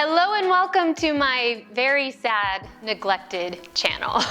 Hello and welcome to my very sad, neglected channel.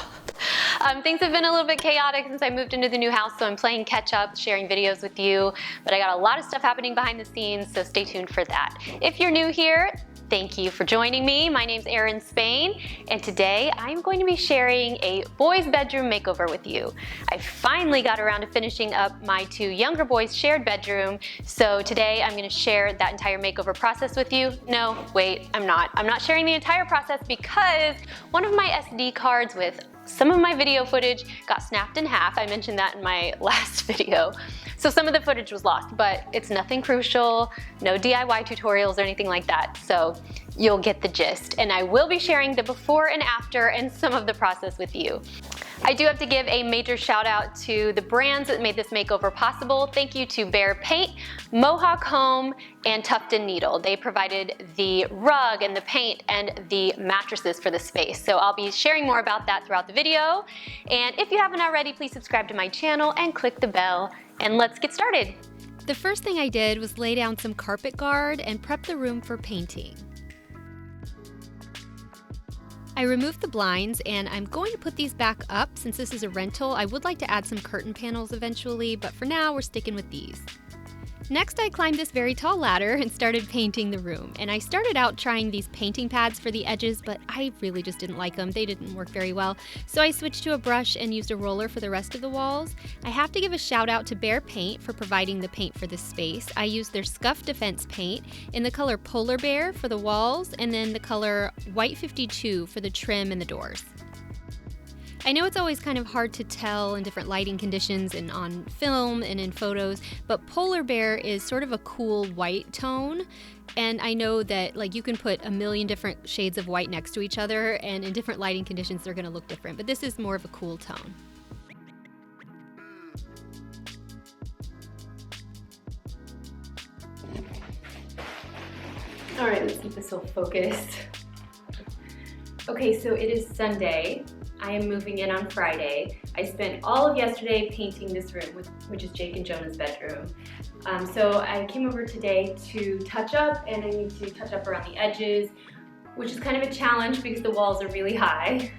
Things have been a little bit chaotic since I moved into the new house, so I'm playing catch up, sharing videos with you, but I got a lot of stuff happening behind the scenes, so stay tuned for that. If you're new here, thank you for joining me. My name's Erin Spain, and today I'm going to be sharing a boys' bedroom makeover with you. I finally got around to finishing up my two younger boys' shared bedroom, so today I'm going to share that entire makeover process with you. No, wait, I'm not. I'm not sharing the entire process because one of my SD cards with some of my video footage got snapped in half. I mentioned that in my last video. So some of the footage was lost, but it's nothing crucial, no DIY tutorials or anything like that. So you'll get the gist. And I will be sharing the before and after and some of the process with you. I do have to give a major shout out to the brands that made this makeover possible. Thank you to BEHR Paint, Mohawk Home, and Tuft & Needle. They provided the rug and the paint and the mattresses for the space. So I'll be sharing more about that throughout the video. And if you haven't already, please subscribe to my channel and click the bell, and let's get started. The first thing I did was lay down some carpet guard and prep the room for painting. I removed the blinds and I'm going to put these back up since this is a rental. I would like to add some curtain panels eventually, but for now we're sticking with these. Next, I climbed this very tall ladder and started painting the room. And I started out trying these painting pads for the edges, but I really just didn't like them. They didn't work very well. So I switched to a brush and used a roller for the rest of the walls. I have to give a shout out to BEHR Paint for providing the paint for this space. I used their Scuff Defense paint in the color Polar Bear for the walls, and then the color White 52 for the trim and the doors. I know it's always kind of hard to tell in different lighting conditions and on film and in photos, but Polar Bear is sort of a cool white tone. And I know that you can put a million different shades of white next to each other, and in different lighting conditions they're going to look different, but this is more of a cool tone. All right, let's keep this all focused. Okay, so it is Sunday. I am moving in on Friday. I spent all of yesterday painting this room, which is Jake and Jonah's bedroom. So I came over today to touch up, and I need to touch up around the edges, which is kind of a challenge because the walls are really high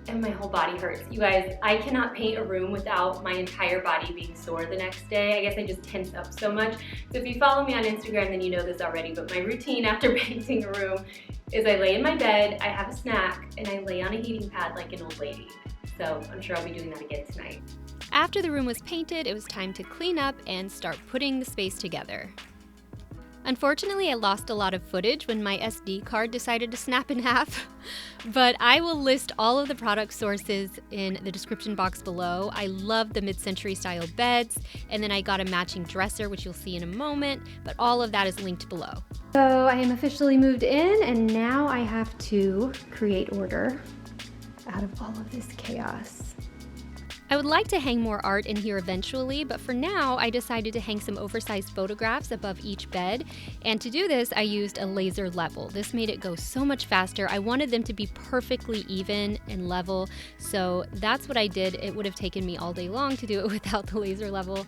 and my whole body hurts. You guys, I cannot paint a room without my entire body being sore the next day. I guess I just tense up so much. So if you follow me on Instagram, then you know this already, but my routine after painting a room is I lay in my bed, I have a snack, and I lay on a heating pad like an old lady. So I'm sure I'll be doing that again tonight. After the room was painted, it was time to clean up and start putting the space together. Unfortunately, I lost a lot of footage when my SD card decided to snap in half, but I will list all of the product sources in the description box below. I love the mid-century style beds, and then I got a matching dresser, which you'll see in a moment, but all of that is linked below. So I am officially moved in, and now I have to create order out of all of this chaos. I would like to hang more art in here eventually, but for now I decided to hang some oversized photographs above each bed, and to do this I used a laser level. This made it go so much faster. I wanted them to be perfectly even and level, so that's what I did. It would have taken me all day long to do it without the laser level.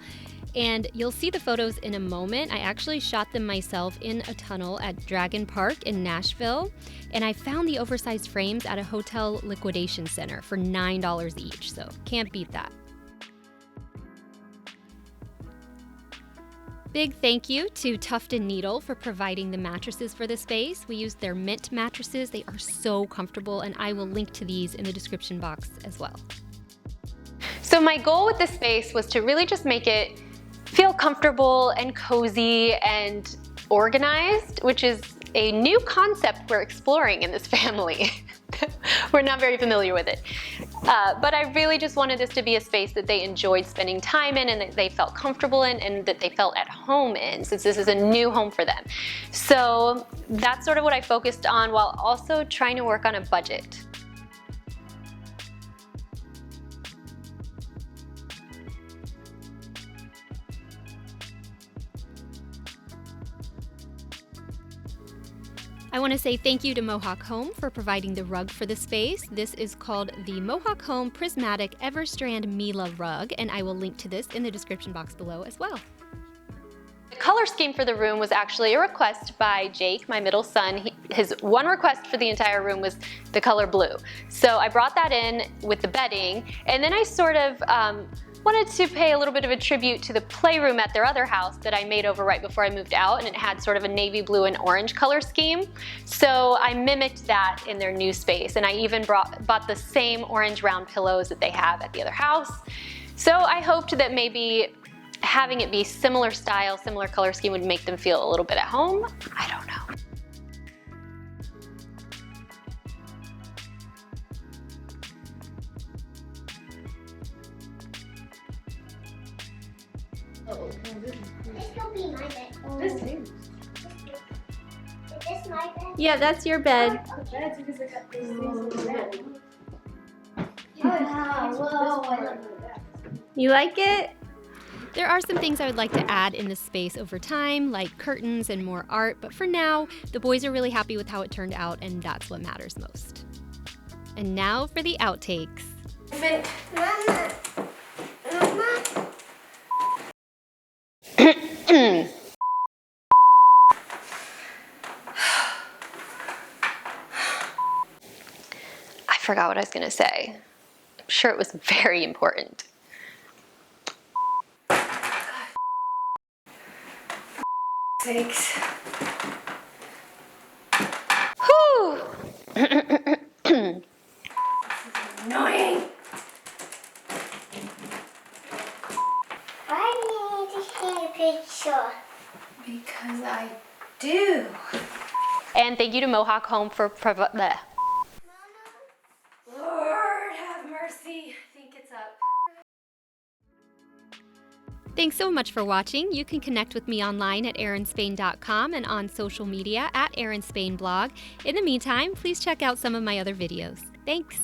And you'll see the photos in a moment. I actually shot them myself in a tunnel at Dragon Park in Nashville, and I found the oversized frames at a hotel liquidation center for $9 each, so can't beat that. Big thank you to Tuft & Needle for providing the mattresses for the space. We used their mint mattresses. They are so comfortable, and I will link to these in the description box as well. So my goal with this space was to really just make it feel comfortable and cozy and organized, which is a new concept we're exploring in this family. We're not very familiar with it. But I really just wanted this to be a space that they enjoyed spending time in, and that they felt comfortable in, and that they felt at home in, since this is a new home for them. So that's sort of what I focused on, while also trying to work on a budget. I want to say thank you to Mohawk Home for providing the rug for the space. This is called the Mohawk Home Prismatic Everstrand Mila rug, and I will link to this in the description box below as well. The color scheme for the room was actually a request by Jake, my middle son. His one request for the entire room was the color blue. So I brought that in with the bedding, and then I sort of wanted to pay a little bit of a tribute to the playroom at their other house that I made over right before I moved out, and it had sort of a navy blue and orange color scheme. So I mimicked that in their new space, and I even bought the same orange round pillows that they have at the other house. So I hoped that maybe having it be similar style, similar color scheme would make them feel a little bit at home. I don't know. This could be my bed. Is this my bed? Yeah, that's your bed. Whoa. You like it? There are some things I would like to add in this space over time, like curtains and more art, but for now, the boys are really happy with how it turned out, and that's what matters most. And now for the outtakes. Mama. Mama. I forgot what I was gonna say. I'm sure it was very important. Sakes. Whew. Annoying. Why do you need to see a picture? Because I do. And thank you to Mohawk Home for bleh. Lord have mercy. I think it's up. Thanks so much for watching. You can connect with me online at ErinSpain.com and on social media at ErinSpainBlog. In the meantime, please check out some of my other videos. Thanks!